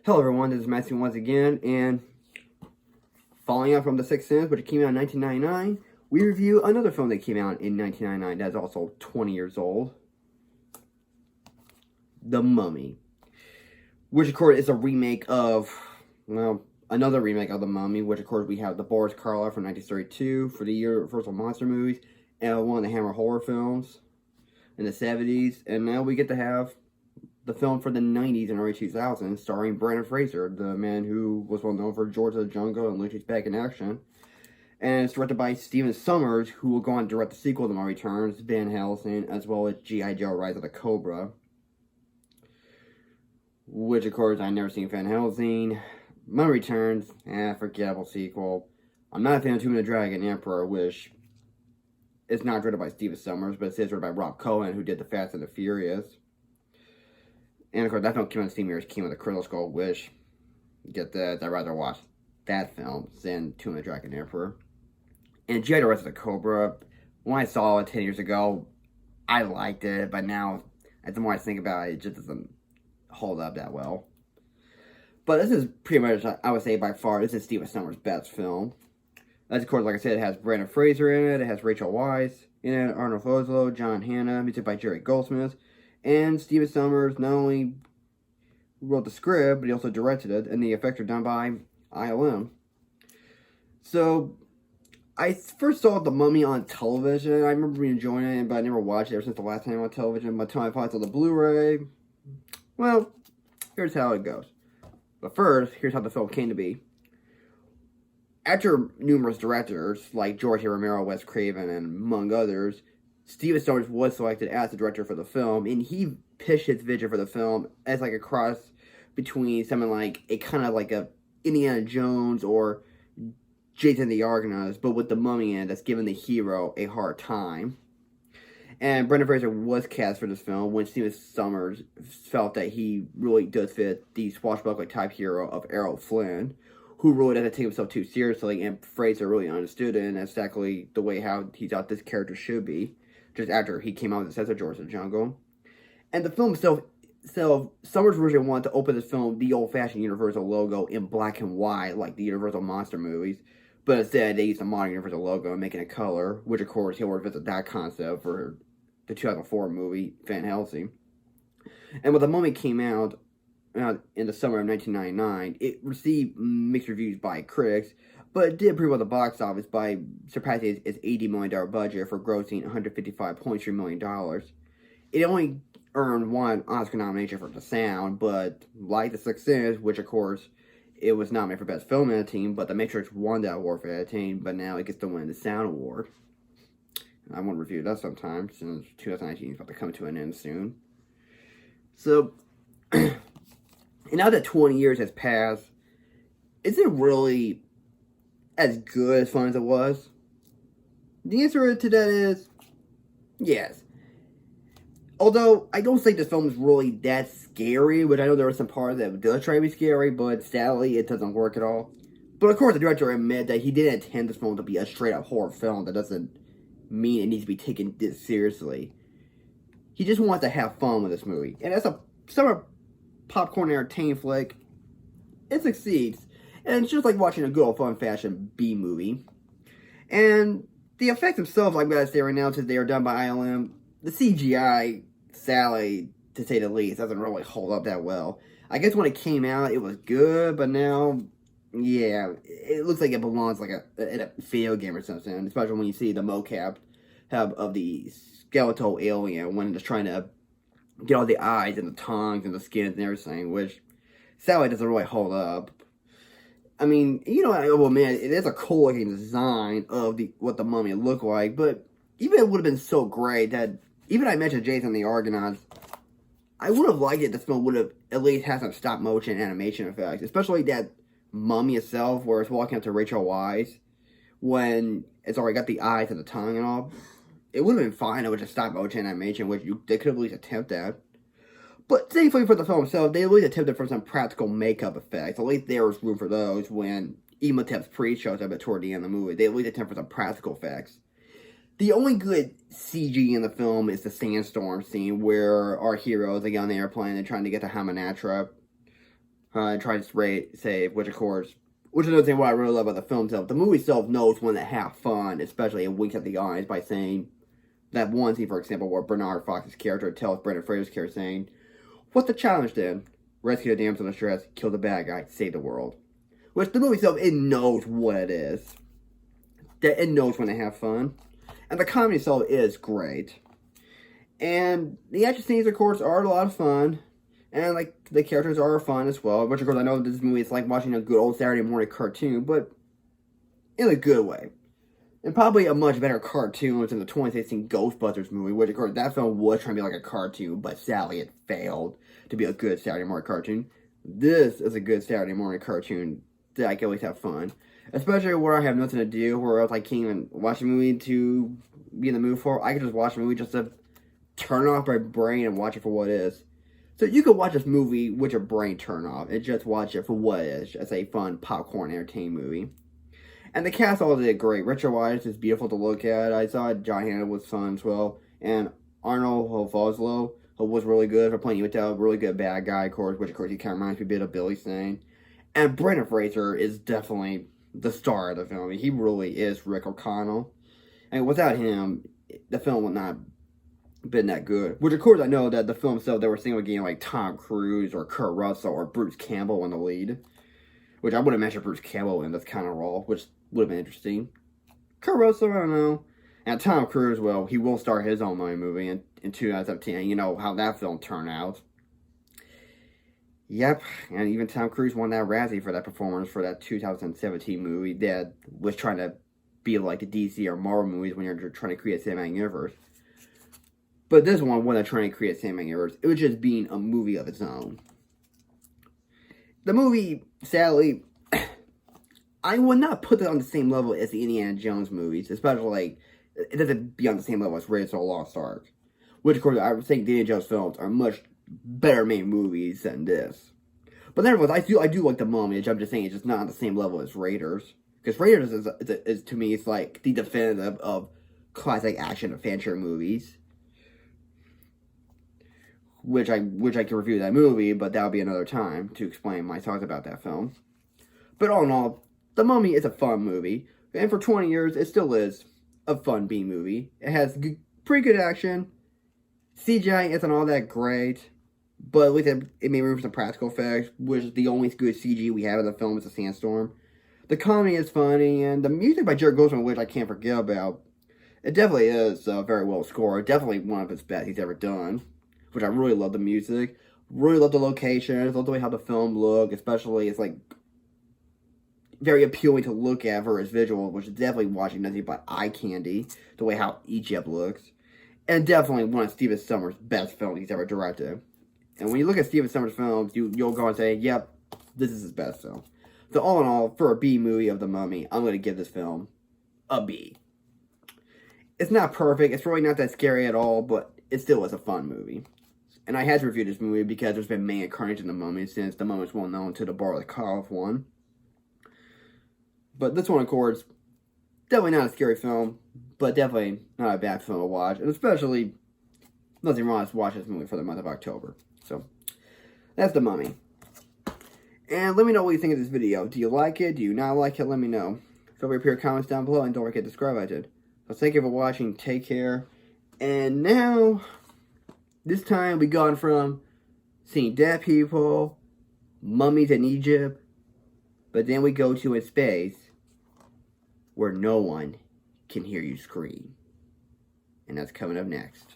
Hello everyone, this is Matthew once again, and following up from The Sixth Sense, which came out in 1999, we review another film that came out in 1999 that's also 20 years old, The Mummy, which of course is a remake of, well, another remake of The Mummy, which of course we have the Boris Karloff from 1932 for the Universal Monster movies, and one of the Hammer horror films in the 70s, and now we get to have the film for the 90s and early 2000s, starring Brendan Fraser, the man who was well known for George of the Jungle and Lucy's Back in Action. And it's directed by Steven Sommers, who will go on to direct the sequel to Mummy Returns, Van Helsing, as well as G.I. Joe Rise of the Cobra. Which, of course, I've never seen Van Helsing. Mummy Returns, forgettable sequel. I'm not a fan of Tomb of the Dragon Emperor, which is not directed by Steven Sommers, but it is directed by Rob Cohen, who did The Fast and the Furious. And of course, that film came out the same year as King of the Crystal Skull, which, get that, I'd rather watch that film than Tomb of the Dragon Emperor. And G.I. Joe Rise of the Cobra, when I saw it 10 years ago, I liked it, but now, the more I think about it, it just doesn't hold up that well. But this is pretty much, I would say by far, this is Steven Sommers' best film. As of course, like I said, it has Brendan Fraser in it, it has Rachel Weisz in it, Arnold Vosloo, John Hannah, music by Jerry Goldsmith. And Steven Sommers not only wrote the script, but he also directed it, and the effects are done by ILM. So, I first saw The Mummy on television. I remember enjoying it, but I never watched it ever since the last time on television. By the time I finally saw the Blu-ray, well, here's how it goes. But first, here's how the film came to be. After numerous directors, like George A. Romero, Wes Craven, and among others, Steven Sommers was selected as the director for the film, and he pitched his vision for the film as like a cross between something like a kind of like a Indiana Jones or Jason the Argonauts, but with the mummy in it that's giving the hero a hard time. And Brendan Fraser was cast for this film when Steven Sommers felt that he really does fit the swashbuckler type hero of Errol Flynn, who really doesn't take himself too seriously, and Fraser really understood it, and that's exactly the way how he thought this character should be, just after he came out with the sense of George of the Jungle. And the film itself, Sommers originally wanted to open this film the old-fashioned Universal logo in black and white, like the Universal Monster movies, but instead they used the modern Universal logo and making it color, which of course he'll revisit that concept for the 2004 movie Van Helsing. And when The Mummy came out in the summer of 1999, it received mixed reviews by critics, but it did pretty well at the box office by surpassing its $80 million budget for grossing $155.3 million. It only earned one Oscar nomination for the sound, but like The Sixth Sense, which of course it was nominated for Best Film Editing, but The Matrix won that award for editing, but now it gets to win the Sound Award. I want to review that sometime, since 2019 is about to come to an end soon. So, and now that 20 years has passed, is it really as good as fun as it was? The answer to that is yes. Although, I don't think this film is really that scary, which I know there are some parts that does try to be scary, but sadly, it doesn't work at all. But of course, the director admitted that he didn't intend this film to be a straight-up horror film. That doesn't mean it needs to be taken this seriously. He just wants to have fun with this movie. And as a summer popcorn entertainment flick, it succeeds. And it's just like watching a good old fun fashion B movie. And the effects themselves, I'm going to say right now, since they are done by ILM, the CGI, sadly, to say the least, doesn't really hold up that well. I guess when it came out, it was good, but now, yeah, it looks like it belongs like in a video game or something, especially when you see the mocap of the skeletal alien when it's trying to get all the eyes and the tongues and the skins and everything, which sadly doesn't really hold up. I mean, you know, well, man, it is a cool looking design of what the mummy looked like, but even it would have been so great that, even I mentioned Jason the Argonauts, I would have liked it if this film would have at least had some stop motion animation effects, especially that mummy itself, where it's walking up to Rachel Weisz when it's already got the eyes and the tongue and all. It would have been fine with just stop motion animation, which they could have at least attempted at. But thankfully for the film itself, they at least attempted for some practical makeup effects. At least there was room for those when Imhotep's priest shows up toward the end of the movie. They at least attempt for some practical effects. The only good CG in the film is the sandstorm scene where our heroes are on the airplane and trying to get to Hamunaptra. and tries to save, which is another thing what I really love about the film itself. The movie itself knows when to have fun, especially it winks at the eyes by saying that one scene, for example, where Bernard Fox's character tells Brendan Fraser's character saying, "What's the challenge then? Rescue the damsel in distress, kill the bad guy, save the world." Which the movie itself, it knows what it is. That it knows when to have fun. And the comedy itself is great. And the action scenes, of course, are a lot of fun. And, like, the characters are fun as well. Which, of course, I know this movie is like watching a good old Saturday morning cartoon, but in a good way. And probably a much better cartoon than the 2016 Ghostbusters movie, which, of course, that film was trying to be like a cartoon, but sadly it failed to be a good Saturday morning cartoon. This is a good Saturday morning cartoon that I can always have fun. Especially where I have nothing to do, where else I can't even watch a movie to be in the mood for. I can just watch a movie just to turn off my brain and watch it for what it is. So you can watch this movie with your brain turned off and just watch it for what it is. Just a fun popcorn entertainment movie. And the cast all did great. Richard Weisz is beautiful to look at. I saw John Hannah was fun as well. And Arnold Vosloo was really good for playing with a really good bad guy, of course, which of course he kind of reminds me a bit of Billy Zane. And Brendan Fraser is definitely the star of the film. He really is Rick O'Connell. And without him, the film would not been that good. Which, of course, I know that the film itself, they were thinking of getting like Tom Cruise or Kurt Russell or Bruce Campbell in the lead. Which I would have mentioned Bruce Campbell in this kind of role, which would have been interesting. Kurt Russell, I don't know. And Tom Cruise, well, he will start his own movie in 2017. You know how that film turned out. Yep, and even Tom Cruise won that Razzie for that performance for that 2017 movie that was trying to be like the DC or Marvel movies when you're trying to create a cinematic universe. But this one wasn't trying to create a cinematic universe. It was just being a movie of its own. The movie, sadly, I would not put it on the same level as the Indiana Jones movies, especially like, it doesn't be on the same level as Raiders of the Lost Ark. Which, of course, I would think the Indiana Jones films are much better made movies than this. But nevertheless, I do like The Mummy, which I'm just saying it's just not on the same level as Raiders. Because Raiders is to me, it's like the definitive of classic action adventure movies. Which I can review that movie, but that'll be another time to explain my thoughts about that film. But all in all, The Mummy is a fun movie. And for 20 years, it still is a fun B movie. It has pretty good action. CGI isn't all that great. But at least it made room for some practical effects, which is the only good CG we have in the film is a sandstorm. The comedy is funny, and the music by Jerry Goldsmith, which I can't forget about, it definitely is very well scored. Definitely one of his best he's ever done. Which I really love the music. Really love the locations. Love the way how the film look. Especially, it's like very appealing to look at for its visual, which is definitely watching nothing but eye candy. The way how Egypt looks. And definitely one of Steven Sommers' best films he's ever directed. And when you look at Steven Sommers' films, you'll go and say, yep, this is his best film. So all in all, for a B movie of The Mummy, I'm going to give this film a B. It's not perfect. It's really not that scary at all, but it still was a fun movie. And I had to review this movie because there's been many carnage in The Mummy since The Mummy is well known to the bar of the Cardiff one. But this one, of course, definitely not a scary film, but definitely not a bad film to watch. And especially, nothing wrong with watching this movie for the month of October. So, that's The Mummy. And let me know what you think of this video. Do you like it? Do you not like it? Let me know. Feel free to put your comments down below and don't forget to subscribe if I did. So thank you for watching. Take care. And now, this time we gone from seeing dead people, mummies in Egypt, but then we go to a space where no one can hear you scream. And that's coming up next.